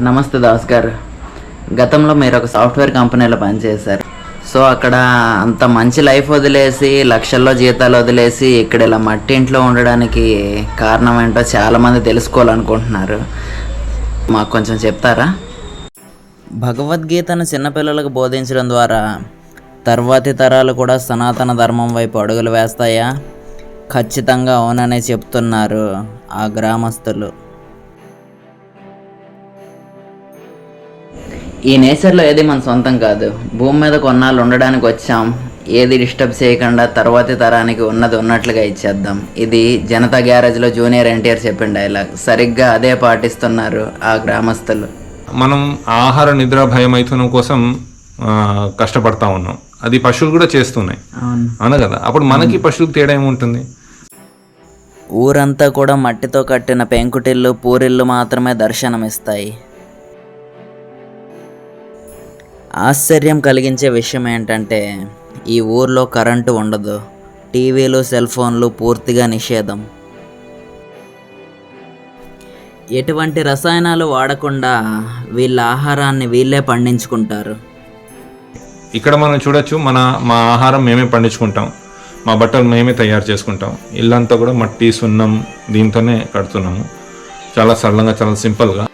నమస్తే దాస్ గారు. గతంలో మీరు ఒక సాఫ్ట్వేర్ కంపెనీలో పనిచేశారు. సో అక్కడ అంత మంచి లైఫ్ వదిలేసి లక్షల్లో జీతాలు వదిలేసి ఇక్కడ ఇలా మట్టి ఇంట్లో ఉండడానికి కారణం ఏంటో చాలామంది తెలుసుకోవాలనుకుంటున్నారు. మాకు కొంచెం చెప్తారా? భగవద్గీతను చిన్నపిల్లలకు బోధించడం ద్వారా తర్వాతి తరాలు కూడా సనాతన ధర్మం వైపు అడుగులు వేస్తాయా? ఖచ్చితంగా అవుననే చెప్తున్నారు ఆ గ్రామస్తులు. ఈ నేచర్లో ఏది మన సొంతం కాదు. భూమి మీద కొన్నాళ్ళు ఉండడానికి వచ్చాం. ఏది డిస్టర్బ్ చేయకుండా తర్వాతి తరానికి ఉన్నది ఉన్నట్లుగా ఇచ్చేద్దాం. ఇది జనతా గ్యారేజ్లో జూనియర్ ఎన్టీఆర్ చెప్పిన డైలాగ్. సరిగ్గా అదే పాటిస్తున్నారు ఆ గ్రామస్తులు. మనం ఆహార నిద్ర భయమైతునం కోసం కష్టపడతా ఉన్నాం. అది పశువులు కూడా చేస్తున్నాయి అవును కదా. అప్పుడు మనకి పశువులకు తేడా ఏముంటుంది? ఊరంతా కూడా మట్టితో కట్టిన పెంకుటిల్లు, పూరిళ్ళు మాత్రమే దర్శనమిస్తాయి. ఆశ్చర్యం కలిగించే విషయం ఏంటంటే ఈ ఊర్లో కరెంటు ఉండదు. టీవీలు, సెల్ ఫోన్లు పూర్తిగా నిషేధం. ఎటువంటి రసాయనాలు వాడకుండా వీళ్ళ ఆహారాన్ని వీళ్ళే పండించుకుంటారు. ఇక్కడ మనం చూడొచ్చు, మా ఆహారం మేమే పండించుకుంటాం, మా బట్టలు మేమే తయారు చేసుకుంటాం. ఇల్లంతా కూడా మట్టి, సున్నం దీంతోనే కడుతున్నాము. చాలా సరళంగా, చాలా సింపుల్గా.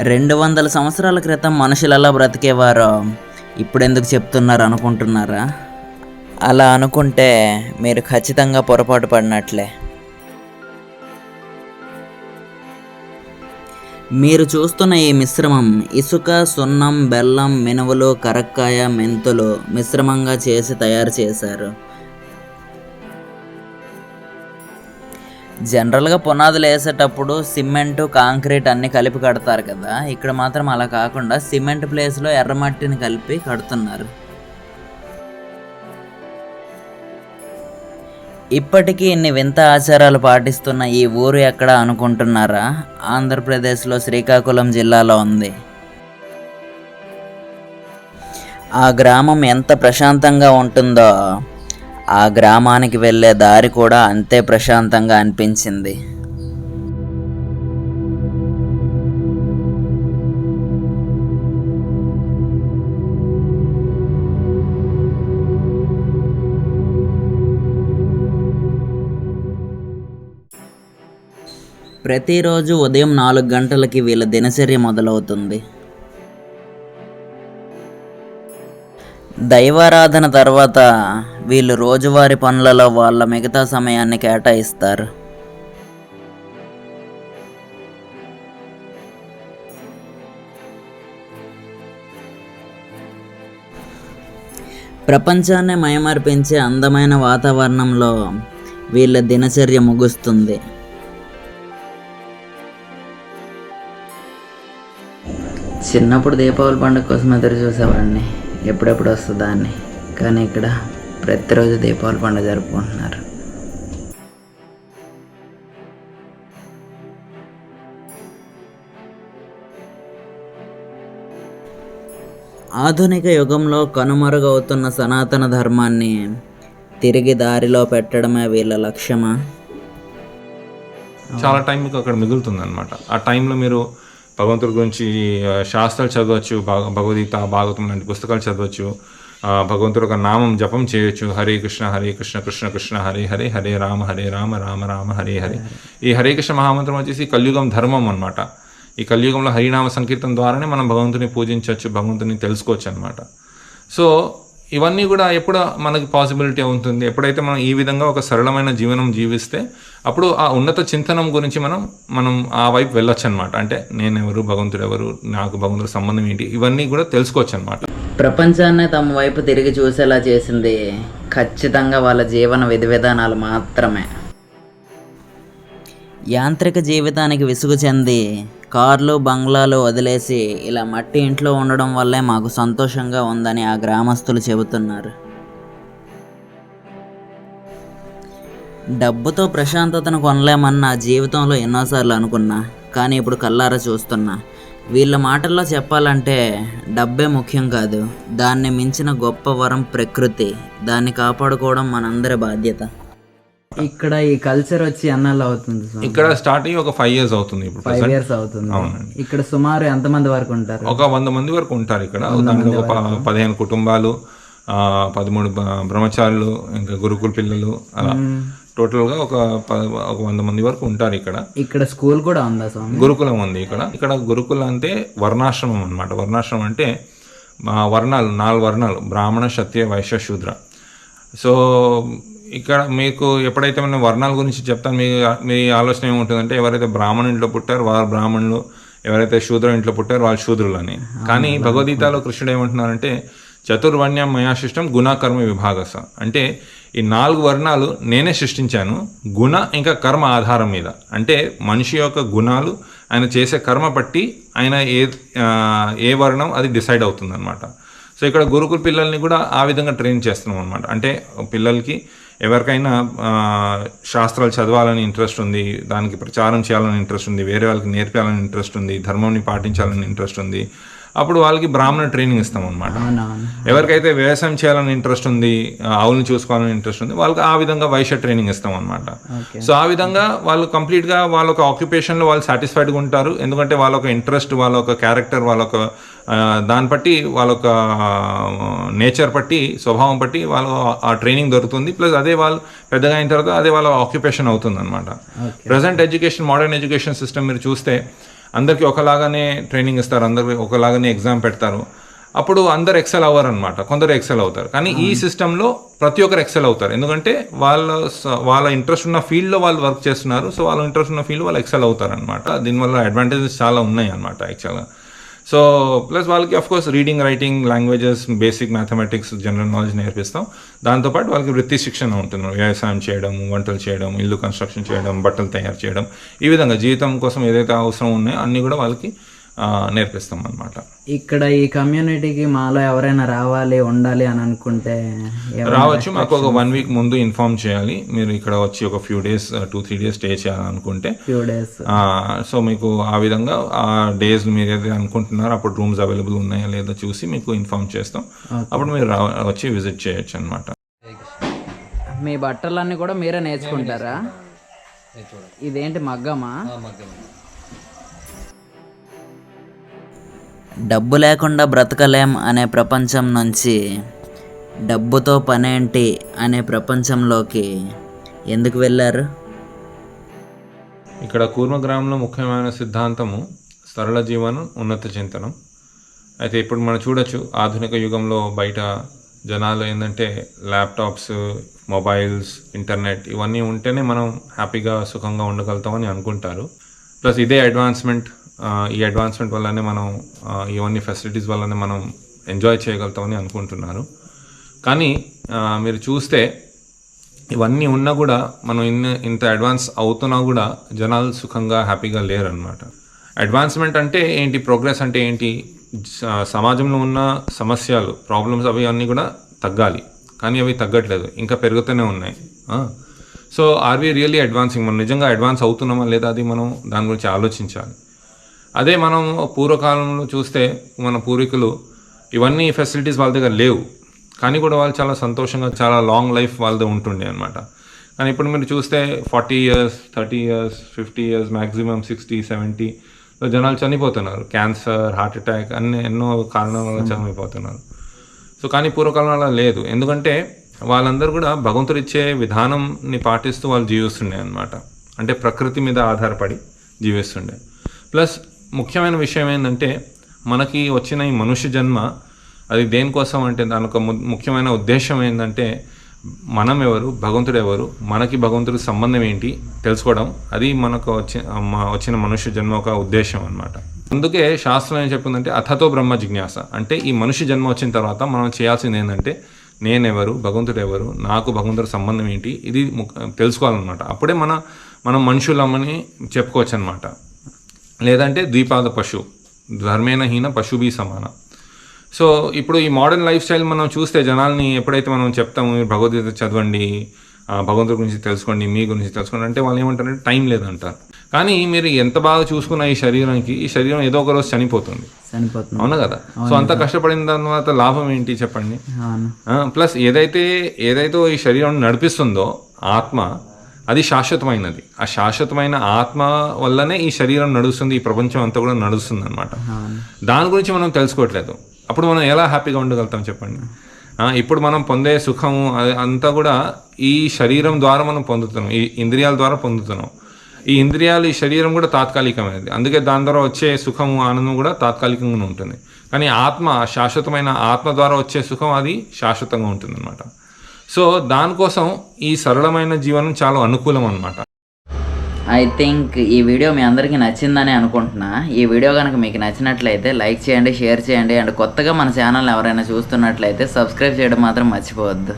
200 సంవత్సరాల క్రితం మనుషులు ఎలా బ్రతికేవారో ఇప్పుడు ఎందుకు చెప్తున్నారు అనుకుంటున్నారా? అలా అనుకుంటే మీరు ఖచ్చితంగా పొరపాటు పడినట్లే. మీరు చూస్తున్న ఈ మిశ్రమం ఇసుక, సున్నం, బెల్లం, మినువులు, కరక్కాయ, మెంతులు మిశ్రమంగా చేసి తయారు చేశారు. జనరల్గా పునాదులు వేసేటప్పుడు సిమెంటు, కాంక్రీట్ అన్నీ కలిపి కడతారు కదా. ఇక్కడ మాత్రం అలా కాకుండా సిమెంట్ ప్లేస్లో ఎర్రమట్టిని కలిపి కడుతున్నారు. ఇప్పటికీ ఇన్ని వింత ఆచారాలు పాటిస్తున్న ఈ ఊరు ఎక్కడ అనుకుంటున్నారా? ఆంధ్రప్రదేశ్లో శ్రీకాకుళం జిల్లాలో ఉంది. ఆ గ్రామం ఎంత ప్రశాంతంగా ఉంటుందో ఆ గ్రామానికి వెళ్ళే దారి కూడా అంతే ప్రశాంతంగా అనిపించింది. ప్రతిరోజు ఉదయం 4 గంటలకి వీళ్ళ దినచర్య మొదలవుతుంది. దైవారాధన తర్వాత వీళ్ళు రోజువారీ పనులలో వాళ్ళ మిగతా సమయాన్ని కేటాయిస్తారు. ప్రపంచాన్ని మైమర్పించే అందమైన వాతావరణంలో వీళ్ళ దినచర్య ముగుస్తుంది. చిన్నప్పుడు దీపావళి పండుగ కోసం ఎదురు చూసేవాడిని, ఎప్పుడెప్పుడు వస్తుందా అని. కానీ ఇక్కడ ప్రతిరోజు దీపావళి పండుగ జరుపుకుంటున్నారు. ఆధునిక యుగంలో కనుమరుగవుతున్న సనాతన ధర్మాన్ని తిరిగి దారిలో పెట్టడమే వీళ్ళ లక్ష్యమా? చాలా టైం మీకు అక్కడ మిగులుతుంది అనమాట. ఆ టైంలో మీరు భగవంతుడి గురించి శాస్త్రాలు చదవచ్చు, భగవద్గీత, భాగవతం లాంటి పుస్తకాలు చదవచ్చు, భగవంతుడు ఒక నామం జపం చేయొచ్చు. హరే కృష్ణ కృష్ణ కృష్ణ హరే హరే, హరే రామ రామ రామ హరే హరే. ఈ హరే కృష్ణ మహామంత్రం వచ్చేసి కలియుగం ధర్మం అనమాట. ఈ కలియుగంలో హరినామ సంకీర్తన ద్వారానే మనం భగవంతుని పూజించవచ్చు, భగవంతుని తెలుసుకోవచ్చు అనమాట. సో ఇవన్నీ కూడా ఎప్పుడు మనకి పాసిబిలిటీ ఉంటుంది ఎప్పుడైతే మనం ఈ విధంగా ఒక సరళమైన జీవనం జీవిస్తే అప్పుడు ఆ ఉన్నత చింతనం గురించి మనం ఆ వైపు వెళ్ళొచ్చు అనమాట. అంటే నేనెవరు, భగవంతుడు ఎవరు, నాకు భగవంతుడు సంబంధం ఏంటి, ఇవన్నీ కూడా తెలుసుకోవచ్చు అనమాట. ప్రపంచాన్ని తమ వైపు తిరిగి చూసేలా చేసింది ఖచ్చితంగా వాళ్ళ జీవన విధి విధానాలు మాత్రమే. యాంత్రిక జీవితానికి విసుగు చెంది కార్లు, బంగ్లాలు వదిలేసి ఇలా మట్టి ఇంట్లో ఉండడం వల్లే మాకు సంతోషంగా ఉందని ఆ గ్రామస్తులు చెబుతున్నారు. డబ్బుతో ప్రశాంతతను కొనలేమని నా జీవితంలో ఎన్నోసార్లు అనుకున్నా, కానీ ఇప్పుడు కళ్ళారా చూస్తున్నా. వీళ్ళ మాటల్లో చెప్పాలంటే డబ్బే ముఖ్యం కాదు, దాన్ని మించిన గొప్ప వరం ప్రకృతి. దాన్ని కాపాడుకోవడం మనందరి బాధ్యత. ఇక్కడ ఈ కల్చర్ వచ్చి ఎన్నాళ్ళు అవుతుంది స్వామి? ఇక్కడ స్టార్ట్ అయ్యి ఒక 5 years అవుతుంది ఇప్పుడు 5 years అవుతుంది. ఇక్కడ సుమారు ఎంతమంది వరకు ఉంటారు? ఒక 100 మంది వరకు ఉంటారు ఇక్కడ. దాంట్లో ఒక 15 కుటుంబాలు, 13 బ్రహ్మచారులు, ఇంకా గురుకుల పిల్లలు, అలా టోటల్గా ఒక 100 మంది వరకు ఉంటారు ఇక్కడ. ఇక్కడ స్కూల్ కూడా ఉందా స్వామి? గురుకులం ఉంది ఇక్కడ గురుకులం అంటే వర్ణాశ్రమం అనమాట. వర్ణాశ్రమం అంటే వర్ణాలు, 4 వర్ణాలు: బ్రాహ్మణ, క్షత్రియ, వైశ్య, శూద్ర. సో ఇక్కడ మీకు ఎప్పుడైతే మనం వర్ణాల గురించి చెప్తాను, మీ ఆలోచన ఏముంటుందంటే ఎవరైతే బ్రాహ్మణ ఇంట్లో పుట్టారో వారు బ్రాహ్మణులు, ఎవరైతే శూద్ర ఇంట్లో పుట్టారో వాళ్ళు శూద్రులు అని. కానీ భగవద్గీతలో కృష్ణుడు ఏమంటున్నారంటే చతుర్వర్ణ్యం మయా సృష్టం గుణకర్మ విభాగస. అంటే ఈ 4 వర్ణాలు నేనే సృష్టించాను గుణ ఇంకా కర్మ ఆధారం మీద. అంటే మనిషి యొక్క గుణాలు, ఆయన చేసే కర్మ బట్టి ఆయన ఏ వర్ణం అది డిసైడ్ అవుతుంది అనమాట. సో ఇక్కడ గురుకుల పిల్లల్ని కూడా ఆ విధంగా ట్రైన్ చేస్తున్నాం అనమాట. అంటే పిల్లలకి ఎవరికైనా శాస్త్రాలు చదవాలని ఇంట్రెస్ట్ ఉంది, దానికి ప్రచారం చేయాలని ఇంట్రెస్ట్ ఉంది, వేరే వాళ్ళకి నేర్పాలని ఇంట్రెస్ట్ ఉంది, ధర్మంని పాటించాలని ఇంట్రెస్ట్ ఉంది, అప్పుడు వాళ్ళకి బ్రాహ్మణ ట్రైనింగ్ ఇస్తాం అనమాట. ఎవరికైతే వ్యవసాయం చేయాలని ఇంట్రెస్ట్ ఉంది, ఆవులను చూసుకోవాలని ఇంట్రెస్ట్ ఉంది, వాళ్ళకి ఆ విధంగా వైశ్య ట్రైనింగ్ ఇస్తాం అనమాట. సో ఆ విధంగా వాళ్ళు కంప్లీట్గా వాళ్ళ ఒక ఆక్యుపేషన్లో వాళ్ళు సాటిస్ఫైడ్గా ఉంటారు. ఎందుకంటే వాళ్ళ ఒక ఇంట్రెస్ట్, వాళ్ళ ఒక క్యారెక్టర్, వాళ్ళ ఒక దాన్ని బట్టి, వాళ్ళ ఒక నేచర్ బట్టి, స్వభావం బట్టి వాళ్ళు ఆ ట్రైనింగ్ దొరుకుతుంది. ప్లస్ అదే వాళ్ళు పెద్దగా అయిన తర్వాత అదే వాళ్ళ ఆక్యుపేషన్ అవుతుంది అనమాట. Present education, modern education system మీరు చూస్తే అందరికీ ఒకలాగానే ట్రైనింగ్ ఇస్తారు, అందరికి ఒకలాగానే ఎగ్జామ్ పెడతారు. అప్పుడు అందరు ఎక్సెల్ అవ్వరు అనమాట, కొందరు ఎక్సెల్ అవుతారు. కానీ ఈ సిస్టంలో ప్రతి ఒక్కరు ఎక్సెల్ అవుతారు. ఎందుకంటే వాళ్ళ ఇంట్రెస్ట్ ఉన్న ఫీల్డ్లో వాళ్ళు వర్క్ చేస్తున్నారు. సో వాళ్ళ ఇంట్రెస్ట్ ఉన్న ఫీల్డ్ వాళ్ళు ఎక్సెల్ అవుతారు అనమాట. దీనివల్ల అడ్వాంటేజెస్ చాలా ఉన్నాయి అనమాట యాక్చువల్గా. సో ప్లస్ వాళ్ళకి of course reading, writing, languages, basic mathematics, general knowledge నేర్పిస్తాం. దాంతోపాటు వాళ్ళకి వృత్తి శిక్షణ ఉంటుంది. వ్యవసాయం చేయడం, వంటలు చేయడం, ఇల్లు కన్స్ట్రక్షన్ చేయడం, బట్టలు తయారు చేయడం, ఈ విధంగా జీవితం కోసం ఏదైతే అవసరం ఉన్నాయో అన్నీ కూడా వాళ్ళకి నేర్పిస్తాం అన్నమాట. ఇక్కడ ఈ కమ్యూనిటీకి మాలో ఎవరైనా రావాలి, ఉండాలి అని అనుకుంటే రావచ్చు. మాకు ఒక 1 week ముందు ఇన్ఫార్మ్ చేయాలి. మీరు ఇక్కడ వచ్చి ఒక ఫ్యూ డేస్, 2-3 days స్టే చేయాలనుకుంటే, సో మీకు ఆ విధంగా ఆ డేస్ మీరు ఏదైతే అనుకుంటున్నారో అప్పుడు రూమ్స్ అవైలబుల్ ఉన్నాయా లేదా చూసి మీకు ఇన్ఫార్మ్ చేస్తాం. అప్పుడు మీరు వచ్చి విజిట్ చేయొచ్చు అనమాట. మీ బట్టలన్నీ కూడా మీరే నేర్చుకుంటారా? ఇదేంటి మగ్గమా? డబ్బు లేకుండా బ్రతకలేం అనే ప్రపంచం నుంచి డబ్బుతో పనేంటి అనే ప్రపంచంలోకి ఎందుకు వెళ్ళారు? ఇక్కడ కూర్మగ్రామంలో ముఖ్యమైన సిద్ధాంతము సరళ జీవనం, ఉన్నత చింతనం. అయితే ఇప్పుడు మనం చూడొచ్చు ఆధునిక యుగంలో బయట జనాలు ఏంటంటే ల్యాప్టాప్స్, మొబైల్స్, ఇంటర్నెట్ ఇవన్నీ ఉంటేనే మనం హ్యాపీగా సుఖంగా ఉండగలుగుతామని అనుకుంటారు. ప్లస్ ఇదే అడ్వాన్స్మెంట్, ఈ అడ్వాన్స్మెంట్ వల్లనే మనం ఇవన్నీ ఫెసిలిటీస్ వల్లనే మనం ఎంజాయ్ చేయగలుగుతామని అనుకుంటున్నారు. కానీ మీరు చూస్తే ఇవన్నీ ఉన్నా కూడా మనం ఇంత అడ్వాన్స్ అవుతున్నా కూడా జనాలు సుఖంగా హ్యాపీగా లేరు అనమాట. అడ్వాన్స్మెంట్ అంటే ఏంటి, ప్రోగ్రెస్ అంటే ఏంటి, సమాజంలో ఉన్న సమస్యలు, ప్రాబ్లమ్స్ అవి అన్నీ కూడా తగ్గాలి. కానీ అవి తగ్గట్లేదు, ఇంకా పెరుగుతూనే ఉన్నాయి. So are we really advancing? మనం నిజంగా అడ్వాన్స్ అవుతున్నామా లేదా, అది మనం దాని గురించి ఆలోచించాలి. అదే మనం పూర్వకాలంలో చూస్తే మన పూర్వీకులు ఇవన్నీ ఫెసిలిటీస్ వాళ్ళ దగ్గర లేవు, కానీ కూడా వాళ్ళు చాలా సంతోషంగా, చాలా లాంగ్ లైఫ్ వాళ్ళది ఉంటుండే అనమాట. కానీ ఇప్పుడు మీరు చూస్తే 40 years, 30 years, 50 years, మ్యాక్సిమం 60-70 జనాలు చనిపోతున్నారు. క్యాన్సర్, హార్ట్ అటాక్, ఎన్నో కారణాల వల్ల చనిపోతున్నారు. సో కానీ పూర్వకాలంలో అలా లేదు. ఎందుకంటే వాళ్ళందరూ కూడా భగవంతుడు ఇచ్చే విధానంని పాటిస్తూ వాళ్ళు జీవిస్తుండే అనమాట. అంటే ప్రకృతి మీద ఆధారపడి జీవిస్తుండే. ప్లస్ ముఖ్యమైన విషయం ఏంటంటే మనకి వచ్చిన ఈ మనుష్య జన్మ అది దేనికోసం అంటే దాని ఒక ముఖ్యమైన ఉద్దేశం ఏంటంటే మనం ఎవరు, భగవంతుడు ఎవరు, మనకి భగవంతుడి సంబంధం ఏంటి తెలుసుకోవడం. అది మనకు వచ్చిన మనుష్య జన్మ ఒక ఉద్దేశం అనమాట. అందుకే శాస్త్రం ఏం చెప్పిందంటే అథతో బ్రహ్మ జిజ్ఞాస. అంటే ఈ మనుష్య జన్మ వచ్చిన తర్వాత మనం చేయాల్సింది ఏంటంటే నేనెవరు, భగవంతుడు ఎవరు, నాకు భగవంతుడి సంబంధం ఏంటి, ఇది తెలుసుకోవాలన్నమాట. అప్పుడే మనం మనుషులమ్మని చెప్పుకోవచ్చు అనమాట. లేదంటే ద్విపాద పశు, ధర్మేణ హీన పశుభి సమాన. సో ఇప్పుడు ఈ మోడర్న్ లైఫ్ స్టైల్ మనం చూస్తే జనాల్ని ఎప్పుడైతే మనం చెప్తాము మీరు భగవద్గీత చదవండి, భగవంతుడి గురించి తెలుసుకోండి, మీ గురించి తెలుసుకోండి అంటే వాళ్ళు ఏమంటారంటే టైం లేదంటారు. కానీ మీరు ఎంత బాగా చూసుకున్న ఈ శరీరం ఏదో ఒక రోజు చనిపోతుంది, అవునా కదా? సో అంత కష్టపడిన తర్వాత లాభం ఏంటి చెప్పండి? ప్లస్ ఏదైతే ఈ శరీరం నడిపిస్తుందో ఆత్మ, అది శాశ్వతమైనది. ఆ శాశ్వతమైన ఆత్మ వల్లనే ఈ శరీరం నడుస్తుంది, ఈ ప్రపంచం అంతా కూడా నడుస్తుంది అనమాట. దాని గురించి మనం తెలుసుకోవట్లేదు. అప్పుడు మనం ఎలా హ్యాపీగా ఉండగలుగుతాం చెప్పండి? ఇప్పుడు మనం పొందే సుఖము అంతా కూడా ఈ శరీరం ద్వారా మనం పొందుతున్నాం, ఈ ఇంద్రియాల ద్వారా పొందుతున్నాం. ఈ ఇంద్రియాలు, ఈ శరీరం కూడా తాత్కాలికమైనది. అందుకే దాని ద్వారా వచ్చే సుఖము, ఆనందం కూడా తాత్కాలికంగా ఉంటుంది. కానీ ఆత్మ, శాశ్వతమైన ఆత్మ ద్వారా వచ్చే సుఖం అది శాశ్వతంగా ఉంటుంది అనమాట. సో దానికోసం ఈ సరళమైన జీవనం చాలా అనుకూలం అనమాట. ఐ థింక్ ఈ వీడియో మీ అందరికీ నచ్చిందని అనుకుంటున్నా. ఈ వీడియో కనుక మీకు నచ్చినట్లయితే లైక్ చేయండి, షేర్ చేయండి, అండ్ కొత్తగా మన ఛానల్ ఎవరైనా చూస్తున్నట్లయితే సబ్స్క్రైబ్ చేయడం మాత్రం మర్చిపోవద్దు.